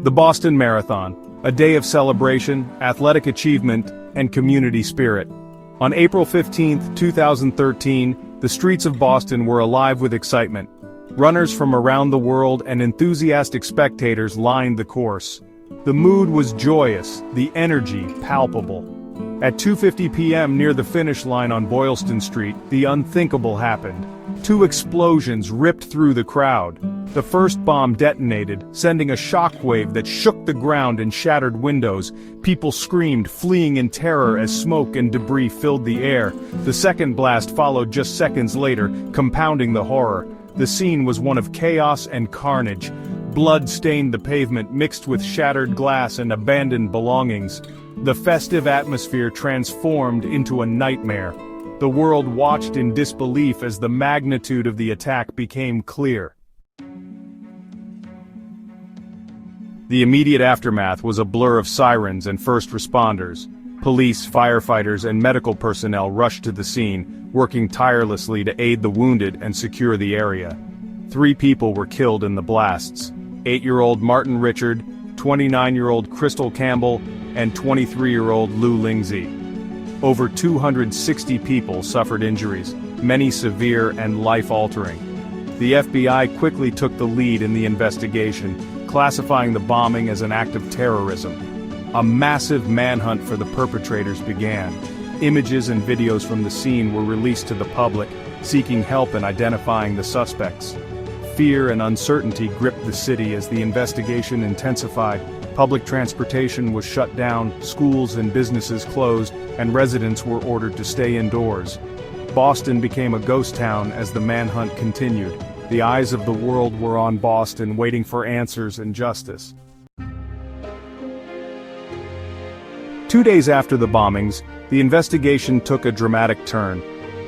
The Boston Marathon, a day of celebration, athletic achievement, and community spirit. On April 15, 2013, the streets of Boston were alive with excitement. Runners from around the world and enthusiastic spectators lined the course. The mood was joyous, the energy palpable. At 2:50 p.m. near the finish line on Boylston Street, the unthinkable happened. Two explosions ripped through the crowd. The first bomb detonated, sending a shockwave that shook the ground and shattered windows. People screamed, fleeing in terror as smoke and debris filled the air. The second blast followed just seconds later, compounding the horror. The scene was one of chaos and carnage. Blood stained the pavement, mixed with shattered glass and abandoned belongings. The festive atmosphere transformed into a nightmare. The world watched in disbelief as the magnitude of the attack became clear. The immediate aftermath was a blur of sirens and first responders. Police, firefighters, and medical personnel rushed to the scene, working tirelessly to aid the wounded and secure the area. 3 people were killed in the blasts: 8-year-old Martin Richard, 29-year-old Crystal Campbell, and 23-year-old Lou Lingzi. Over 260 people suffered injuries, many severe and life-altering. The FBI quickly took the lead in the investigation, classifying the bombing as an act of terrorism. A massive manhunt for the perpetrators began. Images and videos from the scene were released to the public, seeking help in identifying the suspects. Fear and uncertainty gripped the city as the investigation intensified. Public transportation was shut down, schools and businesses closed, and residents were ordered to stay indoors. Boston became a ghost town as the manhunt continued. The eyes of the world were on Boston, waiting for answers and justice. 2 days after the bombings, the investigation took a dramatic turn.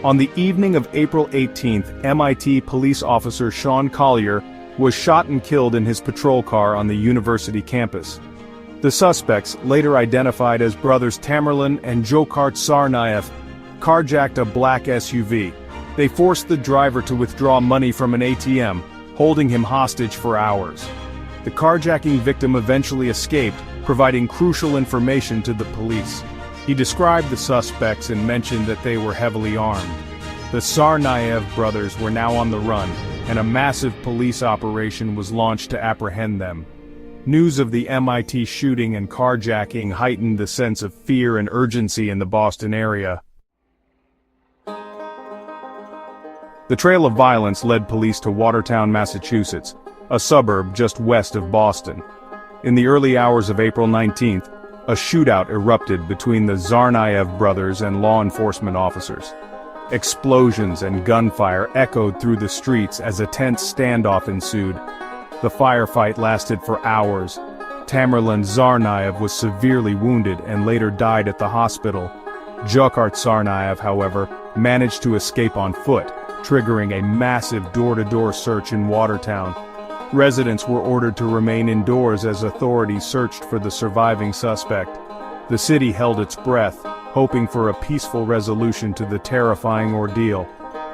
On the evening of April 18th, MIT police officer Sean Collier was shot and killed in his patrol car on the university campus. The suspects, later identified as brothers Tamerlan and Dzhokhar Tsarnaev, carjacked a black SUV. They forced the driver to withdraw money from an ATM, holding him hostage for hours. The carjacking victim eventually escaped, providing crucial information to the police. He described the suspects and mentioned that they were heavily armed. The Tsarnaev brothers were now on the run, and a massive police operation was launched to apprehend them. News of the MIT shooting and carjacking heightened the sense of fear and urgency in the Boston area. The trail of violence led police to Watertown, Massachusetts, a suburb just west of Boston. In the early hours of April 19th, a shootout erupted between the Tsarnaev brothers and law enforcement officers. Explosions and gunfire echoed through the streets as a tense standoff ensued. The firefight lasted for hours. Tamerlan Tsarnaev was severely wounded and later died at the hospital. Dzhokhar Tsarnaev, however, managed to escape on foot, triggering a massive door-to-door search in Watertown. Residents were ordered to remain indoors as authorities searched for the surviving suspect. The city held its breath, hoping for a peaceful resolution to the terrifying ordeal.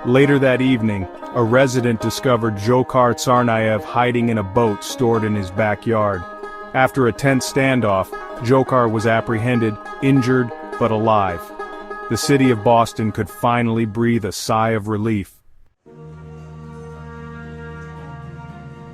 Later that evening, a resident discovered Dzhokhar Tsarnaev hiding in a boat stored in his backyard. After a tense standoff, Dzhokhar was apprehended, injured, but alive. The city of Boston could finally breathe a sigh of relief.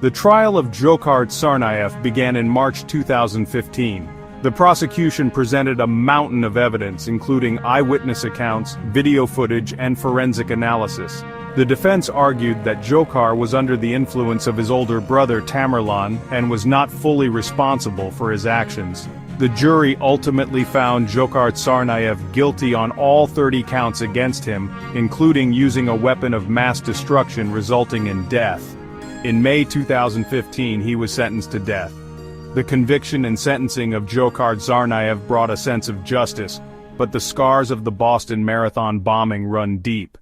The trial of Dzhokhar Tsarnaev began in March 2015. The prosecution presented a mountain of evidence, including eyewitness accounts, video footage, and forensic analysis. The defense argued that Dzhokhar was under the influence of his older brother Tamerlan and was not fully responsible for his actions. The jury ultimately found Dzhokhar Tsarnaev guilty on all 30 counts against him, including using a weapon of mass destruction resulting in death. In May 2015, he was sentenced to death. The conviction and sentencing of Dzhokhar Tsarnaev brought a sense of justice, but the scars of the Boston Marathon bombing run deep.